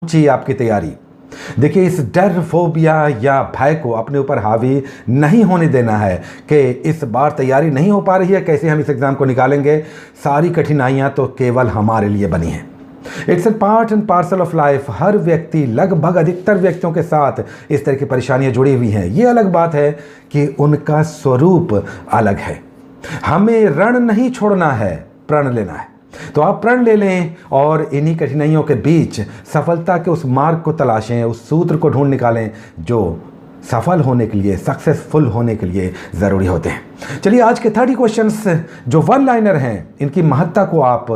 जी आपकी तैयारी। देखिए, इस डर, फोबिया या भय को अपने ऊपर हावी नहीं होने देना है कि इस बार तैयारी नहीं हो पा रही है, कैसे हम इस एग्ज़ाम को निकालेंगे। सारी कठिनाइयां तो केवल हमारे लिए बनी हैं। It's a part and parcel of life. हर व्यक्ति, लगभग अधिकतर व्यक्तियों के साथ इस तरह की परेशानियां जुड़ी हुई हैं। ये अलग बात है कि उनका स्वरूप अलग है। हमें रण नहीं छोड़ना है, प्रण लेना है। तो आप प्रण ले लें और इन्हीं कठिनाइयों के बीच सफलता के उस मार्ग को तलाशें, उस सूत्र को ढूंढ निकालें जो सफल होने के लिए, सक्सेसफुल होने के लिए ज़रूरी होते हैं। चलिए, आज के 30 क्वेश्चंस जो वन लाइनर हैं, इनकी महत्ता को आप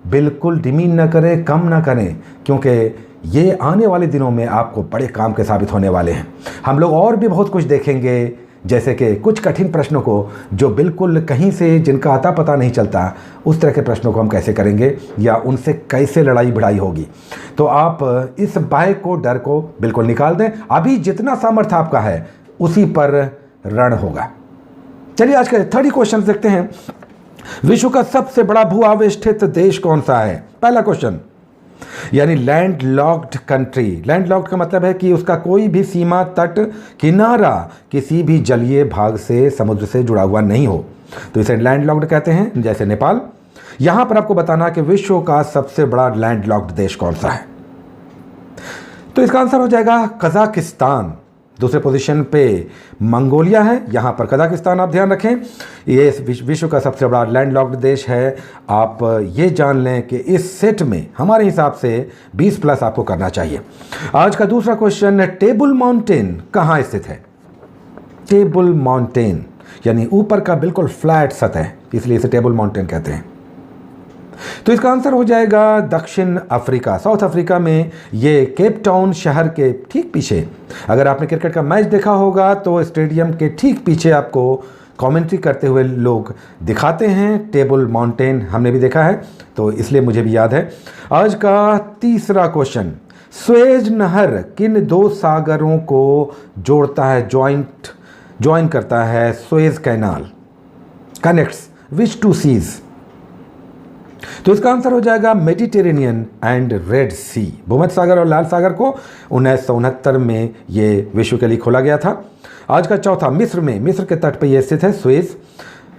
बिल्कुल डिमीन न करें, कम न करें, क्योंकि ये आने वाले दिनों में आपको बड़े काम के साबित होने वाले हैं। हम लोग और भी बहुत कुछ देखेंगे, जैसे कि कुछ कठिन प्रश्नों को जो बिल्कुल कहीं से, जिनका अता पता नहीं चलता, उस तरह के प्रश्नों को हम कैसे करेंगे या उनसे कैसे लड़ाई भिड़ाई होगी। तो आप इस भय को, डर को बिल्कुल निकाल दें। अभी जितना सामर्थ्य आपका है उसी पर रण होगा। चलिए, आज के 30 क्वेश्चन देखते हैं। विश्व का सबसे बड़ा भू आवेष्टित देश कौन सा है? पहला क्वेश्चन, यानी land locked country. Land locked का मतलब है कि उसका कोई भी सीमा, तट, किनारा किसी भी जलीय भाग से, समुद्र से जुड़ा हुआ नहीं हो, तो इसे लैंड लॉक्ड कहते हैं। जैसे नेपाल। यहां पर आपको बताना कि विश्व का सबसे बड़ा लैंड लॉक्ड देश कौन सा है, तो इसका आंसर हो जाएगा कजाकिस्तान। दूसरे पोजीशन पे मंगोलिया है, यहाँ पर कजाकिस्तान आप ध्यान रखें। ये विश्व का सबसे बड़ा लैंड लॉक्ड देश है। आप ये जान लें कि इस सेट में हमारे हिसाब से 20 प्लस आपको करना चाहिए। आज का दूसरा क्वेश्चन, टेबल माउंटेन कहाँ स्थित है? टेबल माउंटेन यानी ऊपर का बिल्कुल फ्लैट सतह, इसलिए इसे टेबल माउंटेन कहते हैं। तो इसका आंसर हो जाएगा दक्षिण अफ्रीका। साउथ अफ्रीका में ये केप टाउन शहर के ठीक पीछे, अगर आपने क्रिकेट का मैच देखा होगा तो स्टेडियम के ठीक पीछे आपको कमेंट्री करते हुए लोग दिखाते हैं टेबल माउंटेन, हमने भी देखा है, तो इसलिए मुझे भी याद है। आज का तीसरा क्वेश्चन, स्वेज नहर किन दो सागरों को जोड़ता है, ज्वाइन करता है? Suez canal connects which two seas? तो इसका आंसर हो जाएगा मेडिटेरेनियन एंड रेड सी। भूमध्य सागर और लाल सागर को 1969 में ये विश्व के लिए खोला गया था। आज का चौथा, मिस्र में, मिस्र के तट पर यह स्थित है सुएज,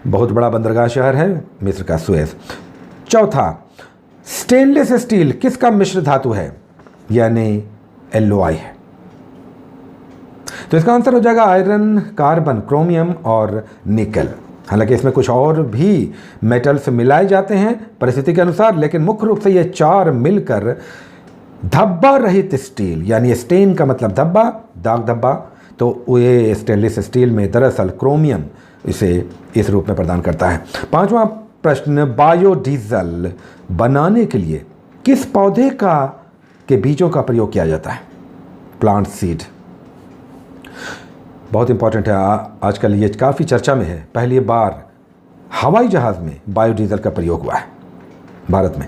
बहुत बड़ा बंदरगाह शहर है मिस्र का सुएज। चौथा, स्टेनलेस स्टील किसका मिश्र धातु है, यानी LOI है? तो इसका आंसर हो जाएगा आयरन, कार्बन, क्रोमियम और निकल। हालांकि इसमें कुछ और भी मेटल्स मिलाए जाते हैं परिस्थिति के अनुसार, लेकिन मुख्य रूप से ये 4 मिलकर धब्बा रहित स्टील, यानी स्टेन का मतलब धब्बा, दाग धब्बा, तो ये स्टेनलेस स्टील में दरअसल क्रोमियम इसे इस रूप में प्रदान करता है। पांचवा प्रश्न, बायोडीजल बनाने के लिए किस पौधे के बीजों का प्रयोग किया जाता है? Plant seed. बहुत इंपॉर्टेंट है, आजकल ये काफ़ी चर्चा में है। पहली बार हवाई जहाज़ में बायोडीजल का प्रयोग हुआ है भारत में।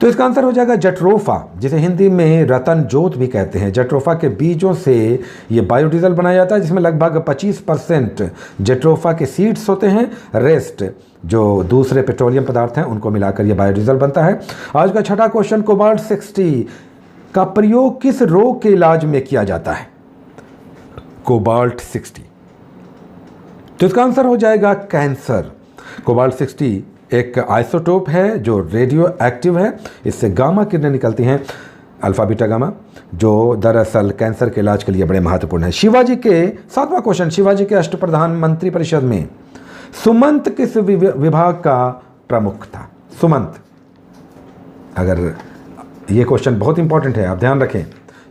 तो इसका आंसर हो जाएगा जट्रोफा, जिसे हिंदी में रतन जोत भी कहते हैं। जट्रोफा के बीजों से ये बायोडीजल बनाया जाता है, जिसमें लगभग 25% जट्रोफा के सीड्स होते हैं। रेस्ट जो दूसरे पेट्रोलियम पदार्थ हैं उनको मिलाकर ये बायोडीजल बनता है। आज का छठा क्वेश्चन, कोबाल्ट 60 का प्रयोग किस रोग के इलाज में किया जाता है? कोबाल्ट 60, तो इसका आंसर हो जाएगा कैंसर। कोबाल्ट 60 एक आइसोटोप है जो रेडियो एक्टिव है। इससे गामा किरणें निकलती हैं, अल्फा बीटा गामा, जो दरअसल कैंसर के इलाज के लिए बड़े महत्वपूर्ण है। शिवाजी के, सातवां क्वेश्चन, शिवाजी के अष्टप्रधान मंत्री परिषद में सुमंत किस विभाग का प्रमुख था? सुमंत, अगर ये क्वेश्चन बहुत इंपॉर्टेंट है, आप ध्यान रखें,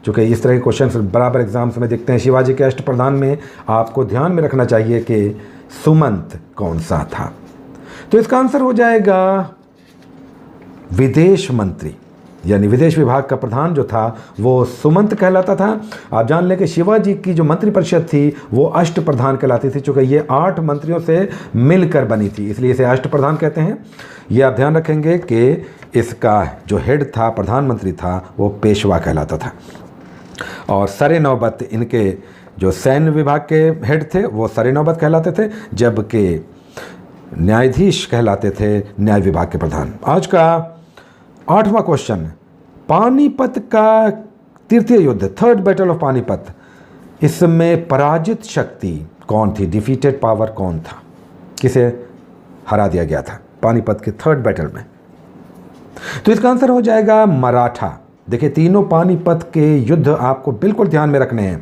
क्योंकि इस तरह के क्वेश्चन बराबर एग्जाम्स में दिखते हैं। शिवाजी के अष्टप्रधान में आपको ध्यान में रखना चाहिए कि सुमंत कौन सा था। तो इसका आंसर हो जाएगा विदेश मंत्री, यानी विदेश विभाग का प्रधान जो था वो सुमंत कहलाता था। आप जान लें कि शिवाजी की जो मंत्रिपरिषद थी वो अष्टप्रधान कहलाती थी, चूँकि ये 8 मंत्रियों से मिलकर बनी थी, इसलिए इसे अष्टप्रधान कहते हैं। ये आप ध्यान रखेंगे कि इसका जो हेड था, प्रधानमंत्री था, वो पेशवा कहलाता था। और सरे नौबत, इनके जो सैन्य विभाग के हेड थे वो सरे नौबत कहलाते थे, जबकि न्यायाधीश कहलाते थे न्याय विभाग के प्रधान। आज का 8वां क्वेश्चन, पानीपत का तृतीय युद्ध, थर्ड बैटल ऑफ पानीपत, इसमें पराजित शक्ति कौन थी? डिफीटेड पावर कौन था? किसे हरा दिया गया था पानीपत के थर्ड बैटल में? तो इसका आंसर हो जाएगा मराठा। देखिए, तीनों पानीपत के युद्ध आपको बिल्कुल ध्यान में रखने हैं।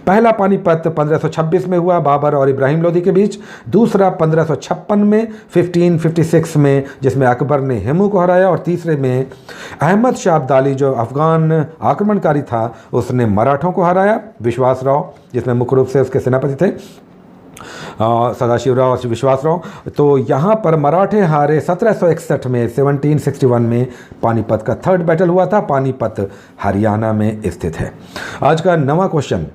पहला पानीपत 1526 में हुआ बाबर और इब्राहिम लोदी के बीच, दूसरा 1556 में 1556 में जिसमें अकबर ने हिमू को हराया, और तीसरे में अहमद शाह अब्दाली जो अफगान आक्रमणकारी था उसने मराठों को हराया, विश्वासराव जिसमें मुख्य रूप से उसके सेनापति थे सदाशिवराव और विश्वासराव। तो यहाँ पर मराठे हारे 1761 में, 1761 में पॉनीपत का थर्ड बैटल हुआ था। पानीपत हरियाणा में स्थित है। आज का 9वां क्वेश्चन,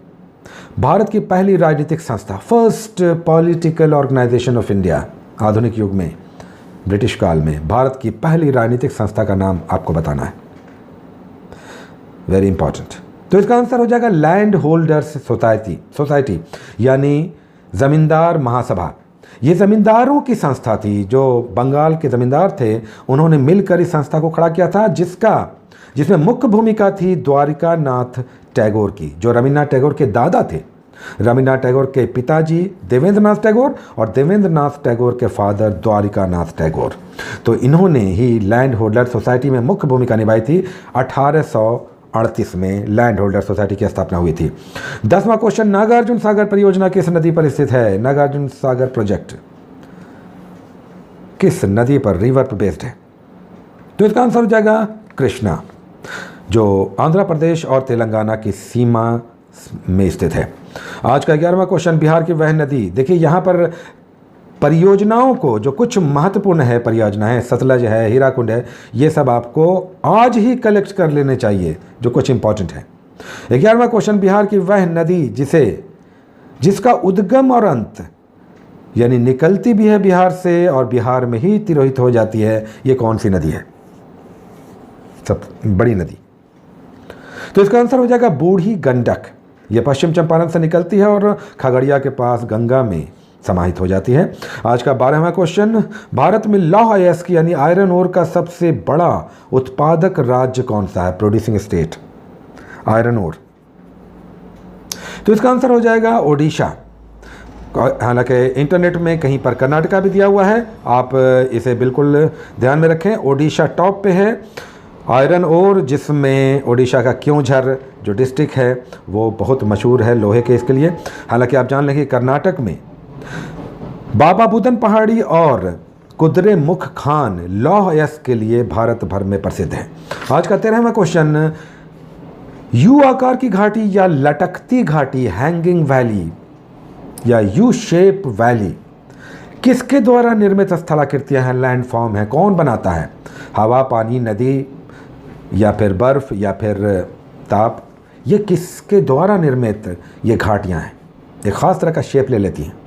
भारत की पहली राजनीतिक संस्था, first political organisation of India, आधुनिक युग में ब्रिटिश काल में भारत की पहली राजनीतिक संस्था का नाम आपको बताना है, वेरी इंपॉर्टेंट। तो इसका आंसर हो जाएगा लैंड होल्डर्स सोसाइटी यानी ज़मींदार महासभा। ये ज़मींदारों की संस्था थी, जो बंगाल के ज़मींदार थे उन्होंने मिलकर इस संस्था को खड़ा किया था, जिसमें मुख्य भूमिका थी द्वारिका नाथ टैगोर की, जो रविन्द्रनाथ टैगोर के दादा थे। रविन्द्रनाथ टैगोर के पिताजी देवेंद्र नाथ टैगोर और देवेंद्र नाथ टैगोर के फादर द्वारिका नाथ टैगोर। तो इन्होंने ही लैंड होल्डर सोसाइटी में मुख्य भूमिका निभाई थी। 1838 में लैंड होल्डर सोसाइटी की स्थापना हुई थी। 10वां क्वेश्चन, नागार्जुन सागर परियोजना किस नदी पर स्थित है? नागार्जुन सागर प्रोजेक्ट किस नदी पर, रिवर पर बेस्ड है? तो इसका आंसर हो जाएगा कृष्णा, जो आंध्र प्रदेश और तेलंगाना की सीमा में स्थित है। आज का 11वां क्वेश्चन, बिहार की वह नदी, देखिए यहाँ पर परियोजनाओं को जो कुछ महत्वपूर्ण है परियोजना है, सतलज है, हीराकुंड है, ये सब आपको आज ही कलेक्ट कर लेने चाहिए जो कुछ इंपॉर्टेंट है। 11वां क्वेश्चन, बिहार की वह नदी जिसका उद्गम और अंत यानी निकलती भी है बिहार से और बिहार में ही तिरोहित हो जाती है, ये कौन सी नदी है? सब बड़ी नदी। तो इसका आंसर हो जाएगा बूढ़ी गंडक। ये पश्चिम चंपारण से निकलती है और खगड़िया के पास गंगा में समाहित हो जाती है। आज का 12वां क्वेश्चन, भारत में लौह अयस्क यानी आयरन ओर का सबसे बड़ा उत्पादक राज्य कौन सा है? Producing state iron ore. तो इसका आंसर हो जाएगा ओडिशा। हालांकि इंटरनेट में कहीं पर कर्नाटका भी दिया हुआ है, आप इसे बिल्कुल ध्यान में रखें। ओडिशा टॉप पे है आयरन ओर, जिसमें ओडिशा का क्योंझर जो डिस्ट्रिक्ट है वो बहुत मशहूर है लोहे के इसके लिए। हालांकि आप जान लें कि कर्नाटक में बाबा बुदन पहाड़ी और कुद्रे मुख खान लौह अयस्क के लिए भारत भर में प्रसिद्ध है। आज का 13वां क्वेश्चन, यू आकार की घाटी या लटकती घाटी हैंगिंग वैली या यू शेप वैली किसके द्वारा निर्मित स्थलाकृतियां हैं, लैंडफॉर्म है? कौन बनाता है? हवा, पानी, नदी या फिर बर्फ या फिर ताप, ये किसके द्वारा निर्मित ये घाटियां हैं? एक खास तरह का शेप ले लेती हैं।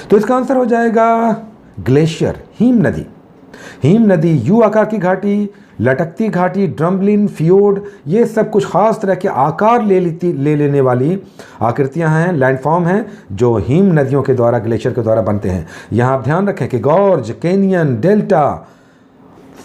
तो इसका आंसर हो जाएगा ग्लेशियर, हिम नदी। हिम नदी, यू आकार की घाटी, लटकती घाटी, ड्रम्बलिन, फियोर्ड, ये सब कुछ खास तरह के आकार ले लेने वाली आकृतियां हैं, लैंडफॉर्म हैं, जो हिम नदियों के द्वारा, ग्लेशियर के द्वारा बनते हैं। यहाँ आप ध्यान रखें कि गॉर्ज, कैनियन, डेल्टा,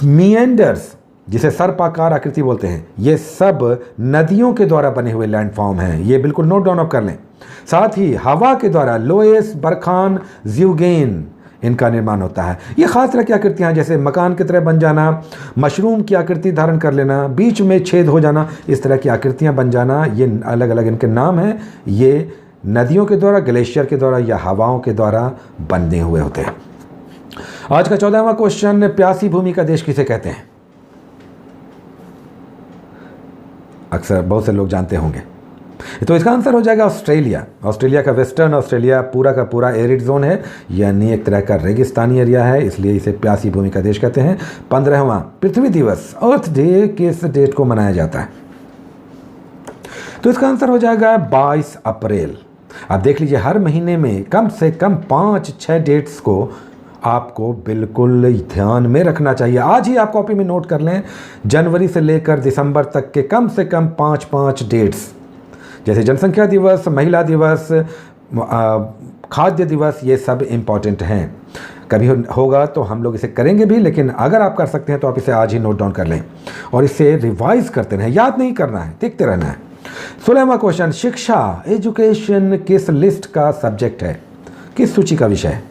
मिएंडर्स जिसे सर्पाकार आकृति बोलते हैं, ये सब नदियों के द्वारा बने हुए लैंडफॉर्म हैं। ये बिल्कुल नोट डाउन अप कर लें। साथ ही हवा के द्वारा लोएस, बरखान, ज़्यूगेन इनका निर्माण होता है। ये खास तरह की आकृतियाँ जैसे मकान की तरह बन जाना, मशरूम की आकृति धारण कर लेना, बीच में छेद हो जाना, इस तरह की आकृतियाँ बन जाना, ये अलग अलग इनके नाम हैं। ये नदियों के द्वारा, ग्लेशियर के द्वारा या हवाओं के द्वारा बने हुए होते हैं। आज का 14वां क्वेश्चन, प्यासी भूमि का देश किसे कहते हैं? अक्सर बहुत से लोग जानते होंगे। तो इसका आंसर हो जाएगा ऑस्ट्रेलिया। ऑस्ट्रेलिया का वेस्टर्न ऑस्ट्रेलिया पूरा का पूरा एरिड जोन है, यानी एक तरह का रेगिस्तानी एरिया है, इसलिए इसे प्यासी भूमि का देश कहते हैं। 15वां पृथ्वी दिवस, अर्थ डे, किस डेट को मनाया जाता है? तो इसका आंसर हो जाएगा 22 अप्रैल। आप देख लीजिए, हर महीने में कम से कम 5-6 डेट्स को आपको बिल्कुल ध्यान में रखना चाहिए। आज ही आप कॉपी में नोट कर लें, जनवरी से लेकर दिसंबर तक के कम से कम 5-5 डेट्स, जैसे जनसंख्या दिवस, महिला दिवस, खाद्य दिवस, ये सब इम्पॉर्टेंट हैं। कभी होगा तो हम लोग इसे करेंगे भी, लेकिन अगर आप कर सकते हैं तो आप इसे आज ही नोट डाउन कर लें और इसे रिवाइज करते रहें। याद नहीं करना है, देखते रहना है। 16वां क्वेश्चन, शिक्षा एजुकेशन किस लिस्ट का सब्जेक्ट है, किस सूची का विषय है?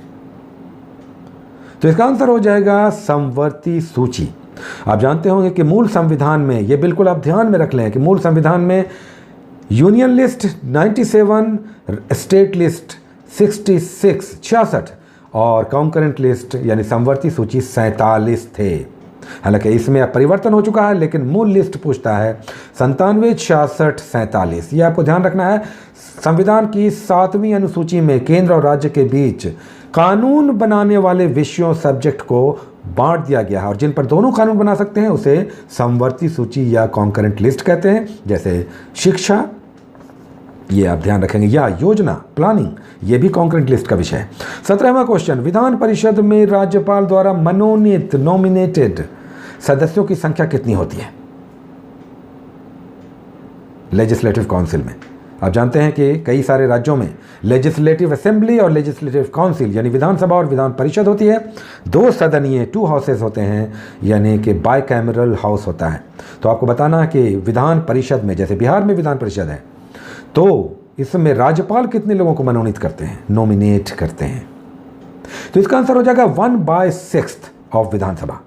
तो इसका आंसर हो जाएगा समवर्ती सूची। आप जानते होंगे कि मूल संविधान में, ये बिल्कुल आप ध्यान में रख लें कि मूल संविधान में यूनियन लिस्ट 97, स्टेट लिस्ट 66 और कॉन्करेंट लिस्ट यानी समवर्ती सूची 47 थे। हालांकि इसमें अब परिवर्तन हो चुका है, लेकिन मूल लिस्ट पूछता है 97, 66, 47। ये आपको ध्यान रखना है। संविधान की 7वीं अनुसूची में केंद्र और राज्य के बीच कानून बनाने वाले विषयों सब्जेक्ट को बांट दिया गया है, और जिन पर दोनों कानून बना सकते हैं उसे समवर्ती सूची या कॉन्करेंट लिस्ट कहते हैं। जैसे शिक्षा, ये आप ध्यान रखेंगे, या योजना प्लानिंग, ये भी कॉन्करेंट लिस्ट का विषय है। 17वां क्वेश्चन, विधान परिषद में राज्यपाल द्वारा मनोनीत नॉमिनेटेड सदस्यों की संख्या कितनी होती है लेजिस्लेटिव काउंसिल में? आप जानते हैं कि कई सारे राज्यों में लेजिस्लेटिव असेंबली और लेजिस्लेटिव काउंसिल यानी विधानसभा और विधान परिषद होती है। 2 सदनीय 2 हाउसेस होते हैं, यानी कि बाई कैमरल हाउस होता है। तो आपको बताना है कि विधान परिषद में, जैसे बिहार में विधान परिषद है, तो इसमें राज्यपाल कितने लोगों को मनोनीत करते हैं, नॉमिनेट करते हैं? तो इसका आंसर हो जाएगा 1/6 ऑफ विधानसभा।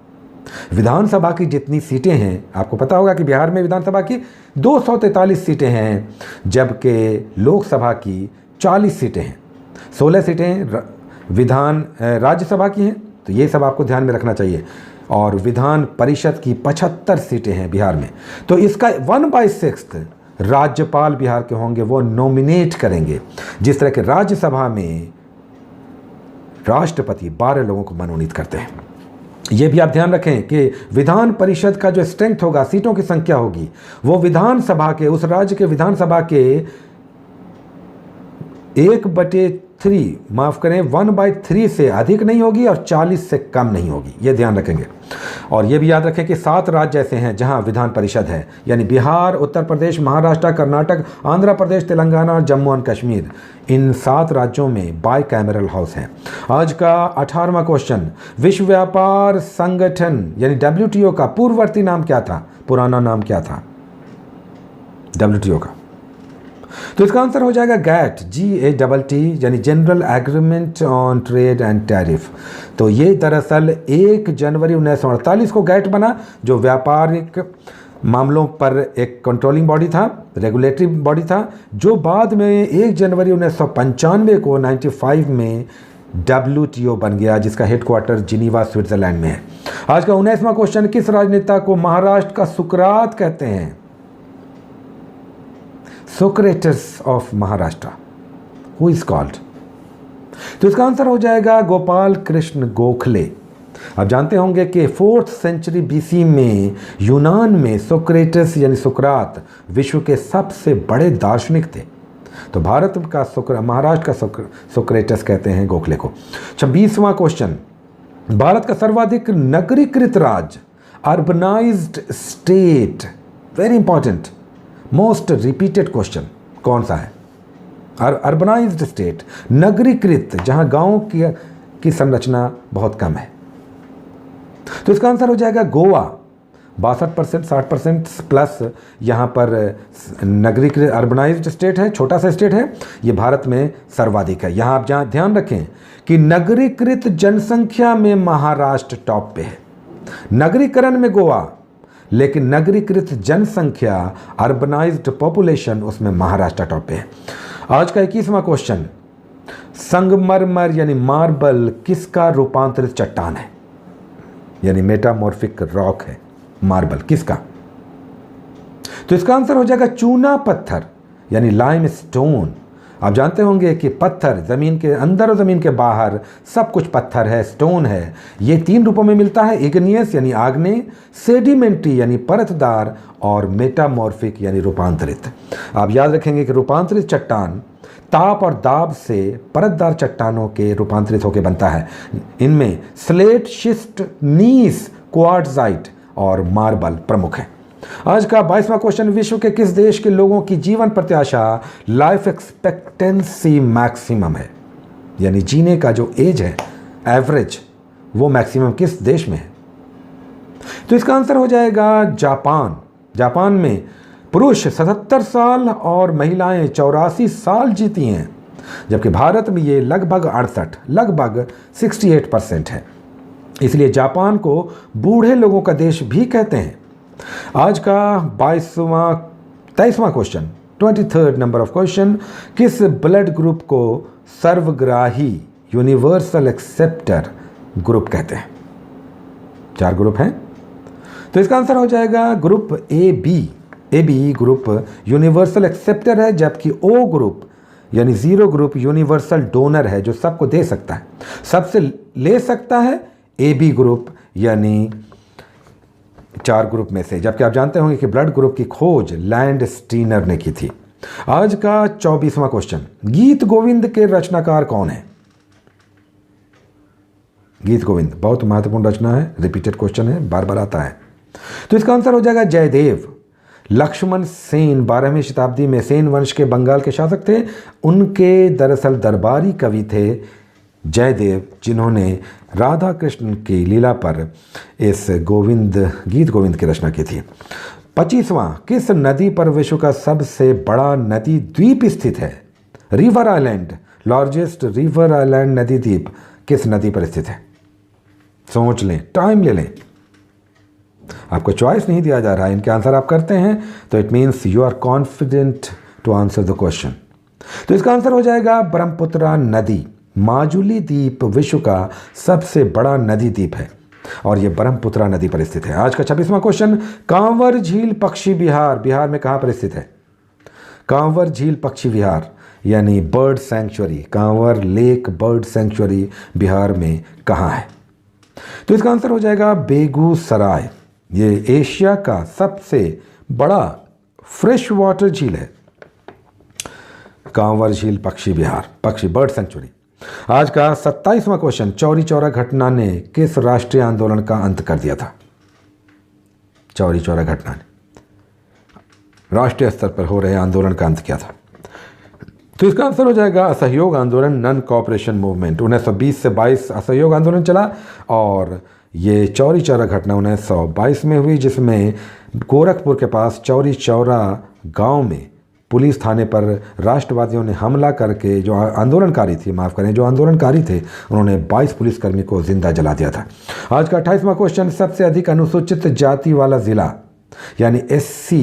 विधानसभा की जितनी सीटें हैं, आपको पता होगा कि बिहार में विधानसभा की 243 सीटें हैं, जबकि लोकसभा की 40 सीटें हैं। 16 सीटें राज्यसभा की हैं, तो ये सब आपको ध्यान में रखना चाहिए। और विधान परिषद की 75 सीटें हैं बिहार में। तो इसका 1/6 राज्यपाल बिहार के होंगे, वो नॉमिनेट करेंगे। जिस तरह के राज्यसभा में राष्ट्रपति 12 लोगों को मनोनीत करते हैं। ये भी आप ध्यान रखें कि विधान परिषद का जो स्ट्रेंथ होगा, सीटों की संख्या होगी, वो विधानसभा के, उस राज्य के विधानसभा के 1/3, माफ करें 1/3 से अधिक नहीं होगी और 40 से कम नहीं होगी। ये ध्यान रखेंगे। और ये भी याद रखें कि 7 राज्य ऐसे हैं जहां विधान परिषद है, यानी बिहार, उत्तर प्रदेश, महाराष्ट्र, कर्नाटक, आंध्र प्रदेश, तेलंगाना और जम्मू एंड कश्मीर। इन 7 राज्यों में बाई कैमरल हाउस है। आज का 18वां क्वेश्चन, विश्व व्यापार संगठन यानी WTO का पूर्ववर्ती नाम क्या था, पुराना नाम क्या था WTO का? तो इसका आंसर हो जाएगा GATT, GATT यानी general agreement on trade and tariff. तो ये दरअसल 1 जनवरी 1948 को GATT बना, जो व्यापारिक मामलों पर एक कंट्रोलिंग बॉडी था, रेगुलेटरी बॉडी था, जो बाद में 1 जनवरी 1995 को 95 में WTO बन गया, जिसका हेडक्वार्टर जिनीवा स्विट्जरलैंड में है। आज का 19वां क्वेश्चन, किस राजनेता को महाराष्ट्र का सुकरात कहते हैं? Socrates of Maharashtra, who is called? तो इसका आंसर हो जाएगा गोपाल कृष्ण गोखले। आप जानते होंगे कि 4th सेंचुरी BC में यूनान में सोक्रेटिस यानी सुकरात विश्व के सबसे बड़े दार्शनिक थे। तो भारत का महाराष्ट्र का सोक्रेटिस कहते हैं गोखले को। 26वां क्वेश्चन, भारत का सर्वाधिक नगरीकृत राज्य, urbanised state, very important, most repeated question, कौन सा है? अर्बनाइज्ड स्टेट, नगरीकृत, जहां गांव की संरचना बहुत कम है। तो इसका आंसर हो जाएगा गोवा। 62%, 60% प्लस यहाँ पर नगरीकृत अर्बनाइज्ड स्टेट है, छोटा सा स्टेट है, ये भारत में सर्वाधिक है। यहाँ आप जहाँ ध्यान रखें कि नगरीकृत जनसंख्या में महाराष्ट्र टॉप पे है, नगरीकरण में गोवा, लेकिन नगरीकृत जनसंख्या, अर्बनाइज्ड पॉपुलेशन, उसमें महाराष्ट्र टॉप पे है। आज का 21वां क्वेश्चन, संगमरमर यानी मार्बल किसका रूपांतरित चट्टान है? यानी मेटामॉर्फिक रॉक है मार्बल, किसका? तो इसका आंसर हो जाएगा चूना पत्थर यानी लाइम स्टोन। आप जानते होंगे कि पत्थर ज़मीन के अंदर और ज़मीन के बाहर सब कुछ पत्थर है, स्टोन है। ये 3 रूपों में मिलता है, इग्नियस यानी आग्नेय, सेडिमेंट्री यानी परतदार, और मेटामॉर्फिक यानी रूपांतरित। आप याद रखेंगे कि रूपांतरित चट्टान ताप और दाब से परतदार चट्टानों के रूपांतरित होकर बनता है। इनमें स्लेट, शिस्ट, नीस, क्वार्ट्जाइट और मार्बल प्रमुख है। आज का 22वां क्वेश्चन, विश्व के किस देश के लोगों की जीवन प्रत्याशा, लाइफ एक्सपेक्टेंसी मैक्सिमम है, यानी जीने का जो एज है एवरेज वो मैक्सिमम किस देश में है? तो इसका आंसर हो जाएगा जापान। जापान में पुरुष 77 साल और महिलाएं 84 साल जीती हैं, जबकि भारत में ये लगभग 68% है। इसलिए जापान को बूढ़े लोगों का देश भी कहते हैं। आज का 23वां question, 23rd number of question, किस ब्लड ग्रुप को सर्वग्राही यूनिवर्सल एक्सेप्टर ग्रुप कहते हैं? 4 ग्रुप हैं, तो इसका आंसर हो जाएगा group A B group universal acceptor है, जबकि ओ ग्रुप यानी 0 ग्रुप यूनिवर्सल डोनर है, जो सबको दे सकता है, सबसे ले सकता है। ए बी ग्रुप यानी 4 ग्रुप में से, जबकि आप जानते होंगे कि ब्लड ग्रुप की खोज लैंड स्टीनर ने की थी। आज का 24वां क्वेश्चन, गीत गोविंद के रचनाकार कौन है? गीत गोविंद बहुत महत्वपूर्ण रचना है, रिपीटेड क्वेश्चन है, बार बार आता है। तो इसका आंसर हो जाएगा जयदेव। लक्ष्मण सेन 12वीं शताब्दी में सेन वंश के बंगाल के शासक थे। उनके दरअसल दरबारी कवि थे जयदेव, जिन्होंने राधा कृष्ण की लीला पर इस गीत गोविंद की रचना की थी। 25वां, किस नदी पर विश्व का सबसे बड़ा नदी द्वीप स्थित है? River island, largest river island नदी द्वीप किस नदी पर स्थित है? सोच लें, टाइम ले लें, आपको चॉइस नहीं दिया जा रहा है, इनके आंसर आप करते हैं तो it means you are confident to answer the question. तो इसका आंसर हो जाएगा ब्रह्मपुत्रा नदी। माजुली द्वीप विश्व का सबसे बड़ा नदी द्वीप है और यह ब्रह्मपुत्रा नदी पर स्थित है। आज का 26वां क्वेश्चन, कांवर झील पक्षी विहार बिहार में कहां पर स्थित है? कांवर झील पक्षी विहार यानी bird sanctuary, Kanwar lake bird sanctuary Bihar में कहां है? तो इसका आंसर हो जाएगा बेगूसराय। ये एशिया का सबसे बड़ा फ्रेश वाटर झील है, कांवर झील पक्षी विहार, पक्षी बर्ड सेंचुरी। आज का 27वां क्वेश्चन, चौरी चौरा घटना ने किस राष्ट्रीय आंदोलन का अंत कर दिया था? चौरी चौरा घटना ने राष्ट्रीय स्तर पर हो रहे आंदोलन का अंत किया था। तो इसका आंसर हो जाएगा असहयोग आंदोलन, नॉन कोऑपरेशन मूवमेंट। 1920 से 22 असहयोग आंदोलन चला और ये चौरी चौरा घटना 1922 में हुई, जिसमें गोरखपुर के पास चौरी चौरा गांव में पुलिस थाने पर राष्ट्रवादियों ने हमला करके जो आंदोलनकारी थे उन्होंने 22 पुलिसकर्मी को जिंदा जला दिया था। आज का 28वां क्वेश्चन, सबसे अधिक अनुसूचित जाति वाला जिला यानी SC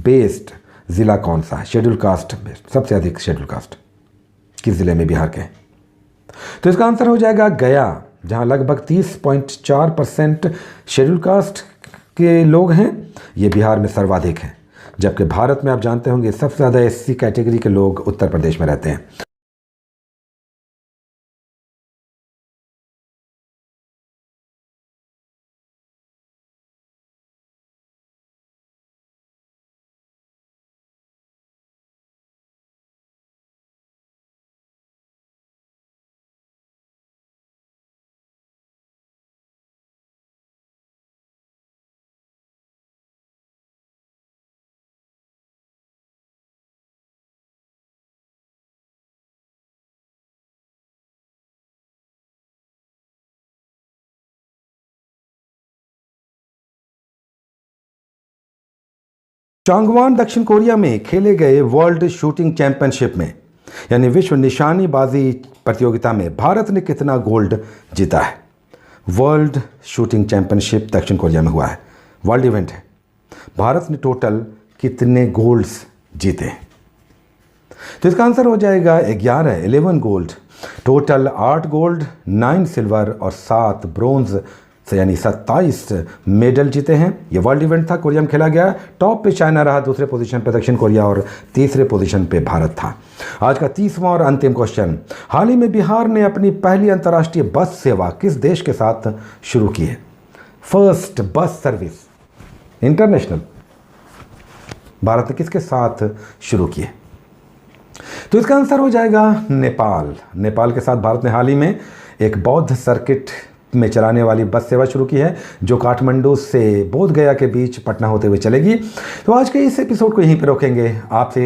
बेस्ड जिला कौन सा है? शेड्यूल कास्ट बेस्ड, सबसे अधिक शेड्यूल कास्ट किस जिले में बिहार के हैं? तो इसका आंसर हो जाएगा गया, जहां लगभग 30.4% शेड्यूल कास्ट के लोग हैं। ये बिहार में सर्वाधिक हैं, जबकि भारत में आप जानते होंगे सबसे ज़्यादा SC कैटेगरी के लोग उत्तर प्रदेश में रहते हैं। चांगवान दक्षिण कोरिया में खेले गए वर्ल्ड शूटिंग चैंपियनशिप में यानी विश्व निशानेबाजी प्रतियोगिता में भारत ने कितना गोल्ड जीता है? वर्ल्ड शूटिंग चैंपियनशिप दक्षिण कोरिया में हुआ है, वर्ल्ड इवेंट है। भारत ने टोटल कितने गोल्ड्स जीते? तो इसका आंसर हो जाएगा 11 गोल्ड, टोटल 8 गोल्ड, 9 सिल्वर और 7 ब्रोंज से यानी 27 मेडल जीते हैं। ये वर्ल्ड इवेंट था, कोरिया में खेला गया। टॉप पे चाइना रहा, दूसरे पोजीशन पे दक्षिण कोरिया और तीसरे पोजीशन पे भारत था। आज का 30वां और अंतिम क्वेश्चन, हाल ही में बिहार ने अपनी पहली अंतर्राष्ट्रीय बस सेवा किस देश के साथ शुरू की है? First bus service international Bharat ने किसके साथ शुरू की है? तो इसका आंसर हो जाएगा नेपाल। नेपाल के साथ भारत ने हाल ही में एक बौद्ध सर्किट में चलाने वाली बस सेवा शुरू की है, जो काठमांडू से बोध गया के बीच पटना होते हुए चलेगी। तो आज के इस एपिसोड को यहीं पे रोकेंगे। आपसे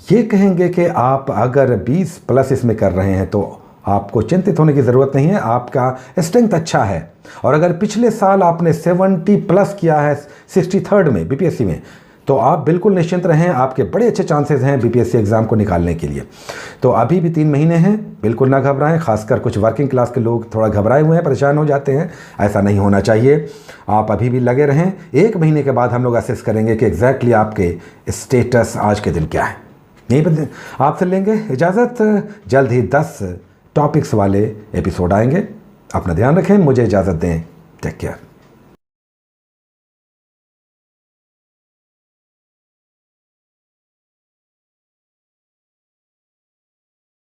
ये कहेंगे कि आप अगर 20+ इसमें कर रहे हैं तो आपको चिंतित होने की ज़रूरत नहीं है, आपका स्ट्रेंथ अच्छा है। और अगर पिछले साल आपने 70 प्लस किया है 63rd में बीपीएससी में, तो आप बिल्कुल निश्चिंत रहें, आपके बड़े अच्छे चांसेस हैं बीपीएससी एग्ज़ाम को निकालने के लिए। तो अभी भी 3 महीने हैं, बिल्कुल ना घबराएं। खासकर कुछ वर्किंग क्लास के लोग थोड़ा घबराए हुए हैं, परेशान हो जाते हैं, ऐसा नहीं होना चाहिए। आप अभी भी लगे रहें। 1 महीने के बाद हम लोग असेस करेंगे कि एग्जैक्टली आपके स्टेटस आज के दिन क्या है। यहीं पर आपसे लेंगे इजाज़त। जल्द ही 10 टॉपिक्स वाले एपिसोड आएंगे। अपना ध्यान रखें, मुझे इजाज़त दें। Take care.